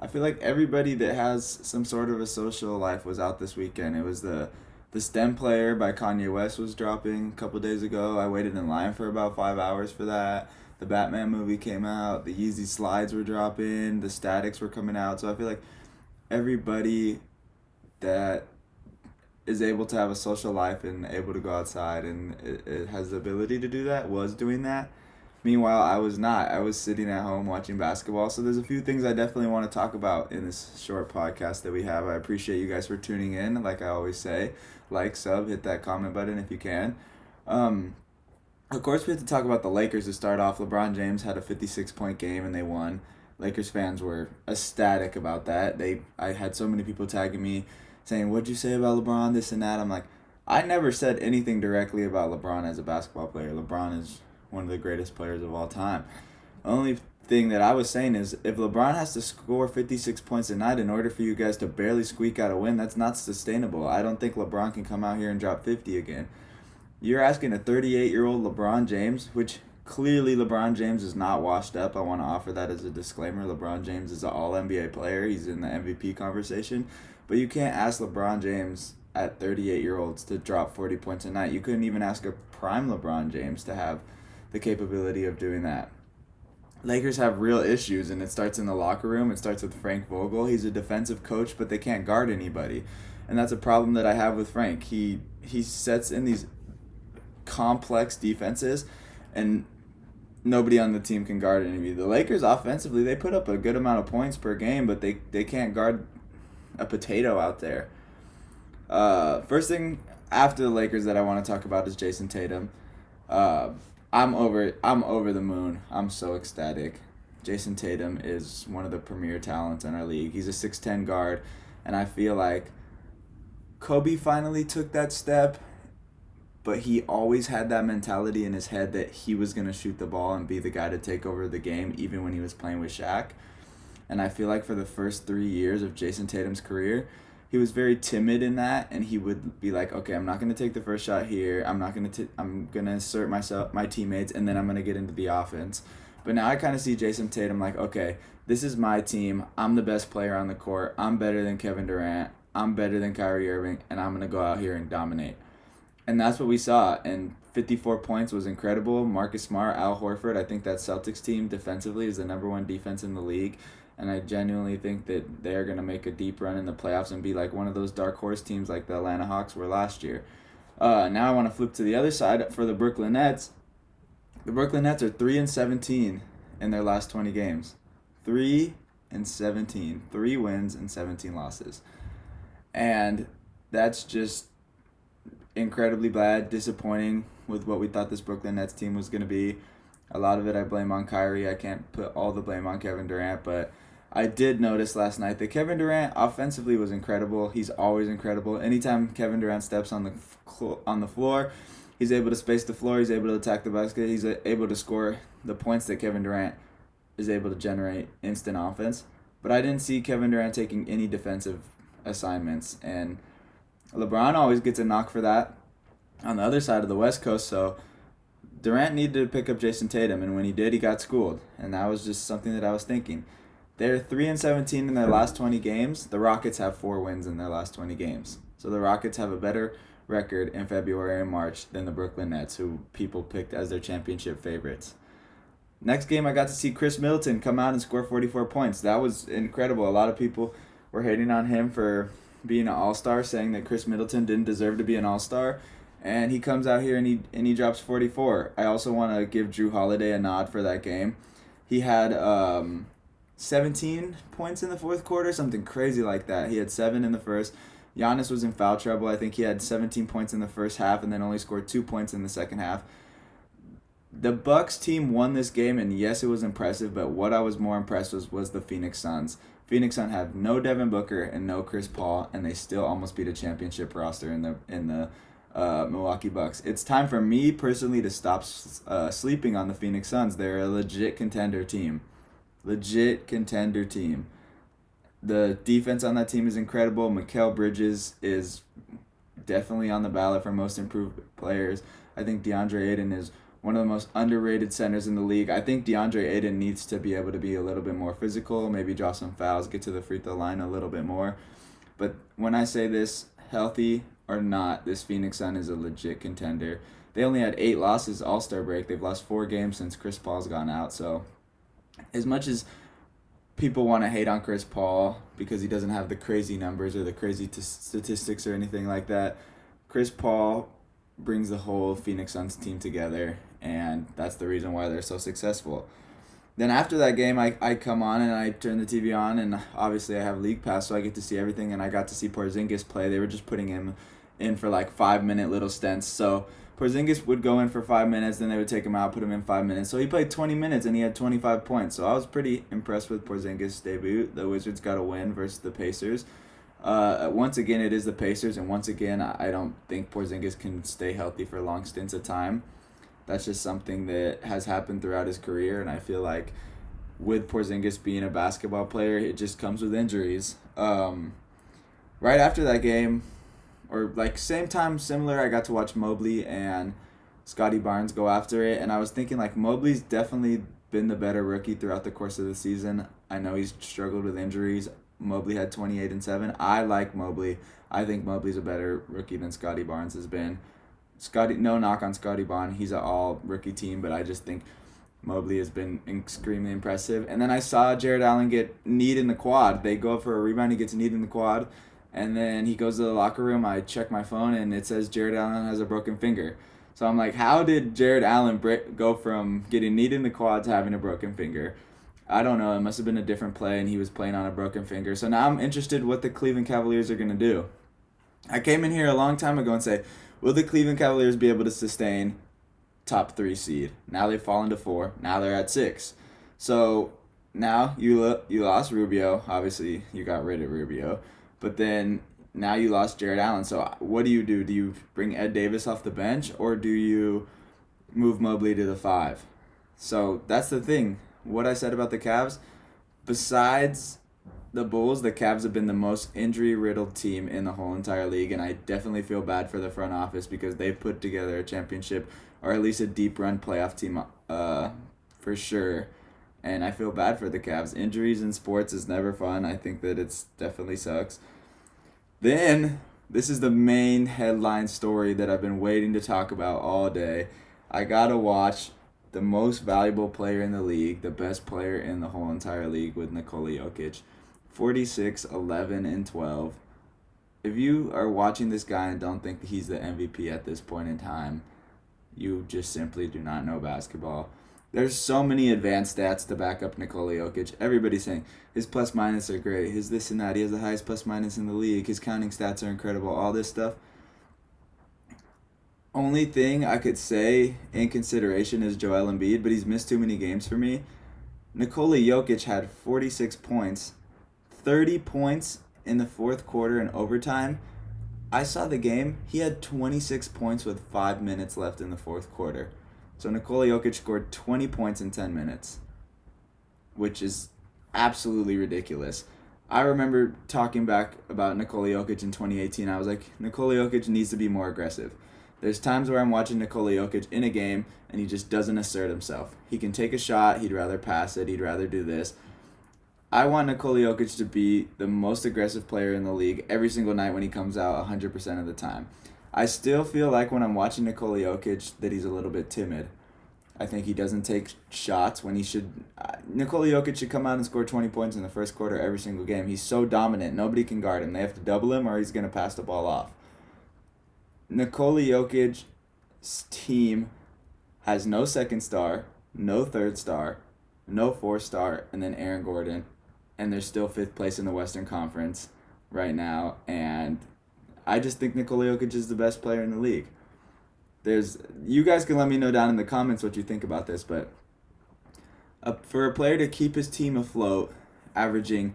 I feel like everybody that has some sort of a social life was out this weekend. It was the STEM player by Kanye West was dropping a couple days ago. I waited in line for about 5 hours for that. The Batman movie came out. The Yeezy slides were dropping. The Statics were coming out. So I feel like everybody that is able to have a social life and able to go outside and it has the ability to do that was doing that. Meanwhile, I was not. I was sitting at home watching basketball. So there's a few things I definitely want to talk about in this short podcast that we have. I appreciate you guys for tuning in. Like I always say, like, sub, hit that comment button if you can. Um, of course, we have to talk about the Lakers to start off. LeBron James had a 56-point game and they won. Lakers fans were ecstatic about that. I had so many people tagging me saying, "What'd you say about LeBron? This and that." I'm like, I never said anything directly about LeBron as a basketball player. LeBron is one of the greatest players of all time. The only thing that I was saying is if LeBron has to score 56 points a night in order for you guys to barely squeak out a win, that's not sustainable. I don't think LeBron can come out here and drop 50 again. You're asking a 38-year-old LeBron James, which clearly LeBron James is not washed up. I want to offer that as a disclaimer. LeBron James is an all NBA player. He's in the MVP conversation. But you can't ask LeBron James at 38-year-olds to drop 40 points a night. You couldn't even ask a prime LeBron James to have the capability of doing that. Lakers have real issues, and it starts in the locker room. It starts with Frank Vogel. He's a defensive coach, but they can't guard anybody. And that's a problem that I have with Frank. He sets in these complex defenses, and nobody on the team can guard any of you. The Lakers offensively, they put up a good amount of points per game, but they can't guard a potato out there. First thing after the Lakers that I want to talk about is Jason Tatum. Uh, I'm over the moon. I'm so ecstatic. Jason Tatum is one of the premier talents in our league. He's a 6'10 guard, and I feel like Kobe finally took that step, but he always had that mentality in his head that he was going to shoot the ball and be the guy to take over the game even when he was playing with Shaq. And I feel like for the first 3 years of Jason Tatum's career, he was very timid in that, and he would be like, "Okay, I'm not going to take the first shot here. I'm going to assert my teammates, and then I'm going to get into the offense." But now I kind of see Jason Tatum like, "Okay, this is my team. I'm the best player on the court. I'm better than Kevin Durant. I'm better than Kyrie Irving, and I'm going to go out here and dominate." And that's what we saw. And 54 points was incredible. Marcus Smart, Al Horford, I think that Celtics team defensively is the number one defense in the league. And I genuinely think that they are going to make a deep run in the playoffs and be like one of those dark horse teams like the Atlanta Hawks were last year. Now I want to flip to the other side for the Brooklyn Nets. The Brooklyn Nets are 3-17 in their last 20 games. 3-17. 3 wins and 17 losses. And that's just incredibly bad, disappointing with what we thought this Brooklyn Nets team was going to be. A lot of it I blame on Kyrie. I can't put all the blame on Kevin Durant, but I did notice last night that Kevin Durant offensively was incredible. He's always incredible. Anytime Kevin Durant steps on the floor, he's able to space the floor. He's able to attack the basket. He's able to score the points that Kevin Durant is able to generate instant offense. But I didn't see Kevin Durant taking any defensive assignments, and LeBron always gets a knock for that on the other side of the West Coast. So Durant needed to pick up Jason Tatum, and when he did, he got schooled. And that was just something that I was thinking. They're 3-17 in their last 20 games. The Rockets have 4 wins in their last 20 games. So the Rockets have a better record in February and March than the Brooklyn Nets, who people picked as their championship favorites. Next game, I got to see Chris Middleton come out and score 44 points. That was incredible. A lot of people were hating on him for being an all-star, saying that Chris Middleton didn't deserve to be an all-star. And he comes out here and he drops 44. I also want to give Drew Holiday a nod for that game. He had 17 points in the fourth quarter, something crazy like that. He had 7 in the first. Giannis was in foul trouble. I think he had 17 points in the first half and then only scored 2 points in the second half. The Bucks team won this game, and yes, it was impressive, but what I was more impressed was the Phoenix Suns. Phoenix Suns have no Devin Booker and no Chris Paul, and they still almost beat a championship roster in the Milwaukee Bucks. It's time for me personally to stop sleeping on the Phoenix Suns. They're a legit contender team. Legit contender team. The defense on that team is incredible. Mikal Bridges is definitely on the ballot for most improved players. I think DeAndre Ayton is one of the most underrated centers in the league. I think DeAndre Ayton needs to be able to be a little bit more physical, maybe draw some fouls, get to the free throw line a little bit more. But when I say this, healthy or not, this Phoenix Sun is a legit contender. They only had 8 losses All-Star break. They've lost 4 games since Chris Paul's gone out. So as much as people want to hate on Chris Paul because he doesn't have the crazy numbers or the crazy statistics or anything like that, Chris Paul brings the whole Phoenix Suns team together, and that's the reason why they're so successful. Then after that game, I come on and I turn the TV on, and obviously I have League Pass, so I get to see everything, and I got to see Porzingis play. They were just putting him in for like 5-minute little stints. So Porzingis would go in for 5 minutes, then they would take him out, put him in 5 minutes. So he played 20 minutes, and he had 25 points. So I was pretty impressed with Porzingis' debut. The Wizards got a win versus the Pacers. Once again, it is the Pacers, and once again, I don't think Porzingis can stay healthy for long stints of time. That's just something that has happened throughout his career, and I feel like with Porzingis being a basketball player, it just comes with injuries. Right after that game, or like same time, similar, I got to watch Mobley and Scotty Barnes go after it, and I was thinking like Mobley's definitely been the better rookie throughout the course of the season. I know he's struggled with injuries. Mobley had 28 and 7. I like Mobley. I think Mobley's a better rookie than Scotty Barnes has been. No knock on Scotty Barnes. He's an all rookie team, but I just think Mobley has been extremely impressive. And then I saw Jared Allen get kneed in the quad. They go for a rebound. He gets kneed in the quad. And then he goes to the locker room. I check my phone, and it says Jared Allen has a broken finger. So I'm like, how did Jared Allen go from getting kneed in the quad to having a broken finger? I don't know. It must have been a different play, and he was playing on a broken finger. So now I'm interested what the Cleveland Cavaliers are going to do. I came in here a long time ago and say, will the Cleveland Cavaliers be able to sustain top 3 seed? Now they've fallen to 4. Now they're at 6. So now you lost Rubio. Obviously, you got rid of Rubio. But then now you lost Jared Allen. So what do? Do you bring Ed Davis off the bench, or do you move Mobley to the 5? So that's the thing. What I said about the Cavs, besides the Bulls, the Cavs have been the most injury-riddled team in the whole entire league, and I definitely feel bad for the front office because they've put together a championship or at least a deep-run playoff team for sure, and I feel bad for the Cavs. Injuries in sports is never fun. I think that it's definitely sucks. Then, this is the main headline story that I've been waiting to talk about all day. I gotta watch the most valuable player in the league, the best player in the whole entire league with Nikola Jokic. 46, 11, and 12. If you are watching this guy and don't think he's the MVP at this point in time, you just simply do not know basketball. There's so many advanced stats to back up Nikola Jokic. Everybody's saying his plus minus are great, his this and that, he has the highest plus minus in the league, his counting stats are incredible, all this stuff. Only thing I could say in consideration is Joel Embiid, but he's missed too many games for me. Nikola Jokic had 46 points, 30 points in the fourth quarter and overtime. I saw the game. He had 26 points with 5 minutes left in the fourth quarter. So Nikola Jokic scored 20 points in 10 minutes, which is absolutely ridiculous. I remember talking back about Nikola Jokic in 2018. I was like, Nikola Jokic needs to be more aggressive. There's times where I'm watching Nikola Jokic in a game and he just doesn't assert himself. He can take a shot, he'd rather pass it, he'd rather do this. I want Nikola Jokic to be the most aggressive player in the league every single night when he comes out 100% of the time. I still feel like when I'm watching Nikola Jokic that he's a little bit timid. I think he doesn't take shots when he should. Nikola Jokic should come out and score 20 points in the first quarter every single game. He's so dominant. Nobody can guard him. They have to double him or he's going to pass the ball off. Nikola Jokic's team has no second star, no third star, no fourth star, and then Aaron Gordon. And they're still 5th place in the Western Conference right now. And I just think Nikola Jokic is the best player in the league. You guys can let me know down in the comments what you think about this, but for a player to keep his team afloat, averaging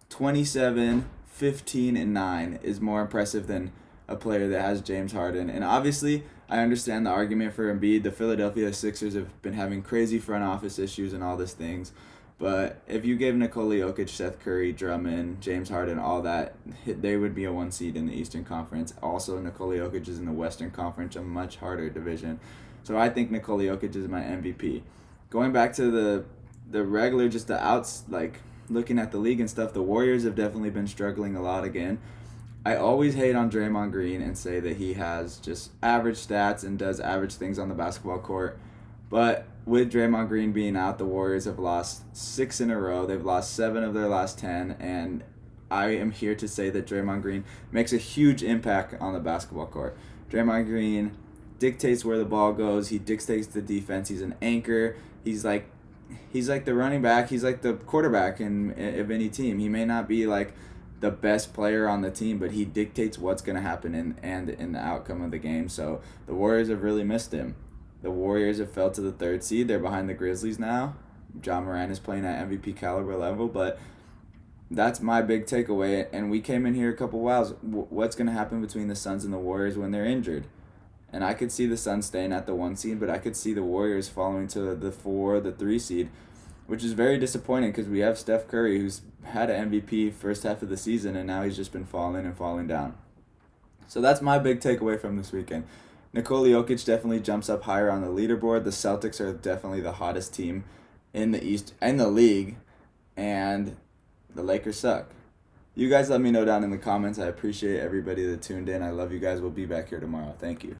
27, 15, and 9 is more impressive than a player that has James Harden. And obviously, I understand the argument for Embiid. The Philadelphia Sixers have been having crazy front office issues and all these things. But if you gave Nikola Jokic, Seth Curry, Drummond, James Harden, all that, they would be a 1 seed in the Eastern Conference. Also, Nikola Jokic is in the Western Conference, a much harder division. So I think Nikola Jokic is my MVP. Going back to the regular, just the outs, like looking at the league and stuff, the Warriors have definitely been struggling a lot again. I always hate on Draymond Green and say that he has just average stats and does average things on the basketball court. But with Draymond Green being out, the Warriors have lost 6 in a row. They've lost 7 of their last 10, and I am here to say that Draymond Green makes a huge impact on the basketball court. Draymond Green dictates where the ball goes. He dictates the defense. He's an anchor. He's like the running back. He's like the quarterback of any team. He may not be like the best player on the team, but he dictates what's going to happen in the outcome of the game. So the Warriors have really missed him. The Warriors have fell to the 3rd seed. They're behind the Grizzlies now. Ja Morant is playing at MVP caliber level, but that's my big takeaway. And we came in here a couple whiles. What's going to happen between the Suns and the Warriors when they're injured? And I could see the Suns staying at the 1 seed, but I could see the Warriors falling to the 4, the 3 seed, which is very disappointing because we have Steph Curry, who's had an MVP first half of the season, and now he's just been falling and falling down. So that's my big takeaway from this weekend. Nikola Jokic definitely jumps up higher on the leaderboard. The Celtics are definitely the hottest team in the East and the league, and the Lakers suck. You guys let me know down in the comments. I appreciate everybody that tuned in. I love you guys. We'll be back here tomorrow. Thank you.